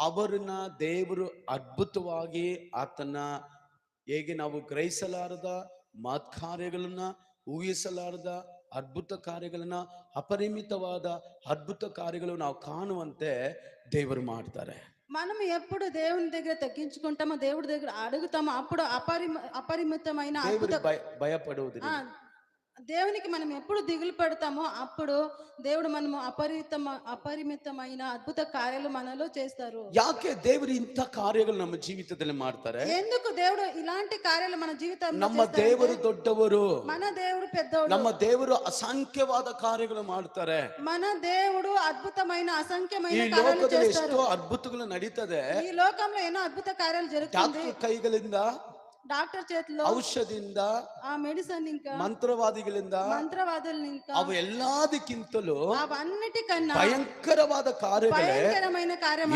ಅವರನ್ನ ದೇವರು ಅದ್ಭುತವಾಗಿ ಆತನ ಹೇಗೆ ನಾವು ಗ್ರಹಿಸಲಾರದ ಮಹತ್ಕಾರ್ಯಗಳನ್ನ, ಊಹಿಸಲಾರದ ಅದ್ಭುತ ಕಾರ್ಯಗಳನ್ನ, ಅಪರಿಮಿತವಾದ ಅದ್ಭುತ ಕಾರ್ಯಗಳು ನಾವು ಕಾಣುವಂತೆ ದೇವರು ಮಾಡ್ತಾರೆ. మనం ఎప్పుడు దేవుని దగ్గర తగ్గించుకుంటామో, దేవుడి దగ్గర అడుగుతామో, అప్పుడు అపరిమితమైన అద్భుత ದೇವರಿಗೆ ಭಯಪಡುವುದಿಲ್ಲ. దేవునికి మనం ఎప్పుడు దిగులు పెడతామో అప్పుడు దేవుడు మనము అపరిమితమైన అద్భుత కార్యాలు మనలో చేస్తారు. ಯಾಕೆ ದೇವರು ಇಂಥ ಕಾರ್ಯಗಳು ನಮ್ಮ ಜೀವಿತದಲ್ಲಿ ಮಾಡ್ತಾರೆ? ఎందుకు దేవుడు ఇలాంటి కార్యాలు మన జీవితంలో ನಮ್ಮ చేస్తారంటే, ದೇವರು ದೊಡ್ಡವರು, మన దేవుడు పెద్దోడు, ನಮ್ಮ ದೇವರು ಅಸಂಖ್ಯವಾದ ಕಾರ್ಯಗಳು ಮಾಡ್ತಾರೆ. మన దేవుడు అద్భుతమైన ಈ అసంఖ్యమైన కార్యాలు ಲೋಕದಲ್ಲಿ చేస్తారు. ಎಷ್ಟೋ ಅದ್ಭುತಗಳು ನಡೀತದೆ. ఈ లోకంలో ఎన్నో అద్భుత కార్యాలు జరుగుతుంది. ಡಾಕ್ಟರ್ ಕೈಗಳಿಂದ, డాక్టర్ చేతిలో ಔಷಧಿಯಿಂದ, ఆ మెడిసిన్, ఇంకా ಮಂತ್ರವಾದಿಗಳಿಂದ, మంత్రవాదులు, ఇంకా ಅವು ಎಲ್ಲದಕ್ಕಿಂತಲೂ అవన్నిటికన్నా ಭಯಂಕರವಾದ ಕಾರ್ಯಗಳೇ భయంకరమైన కార్యం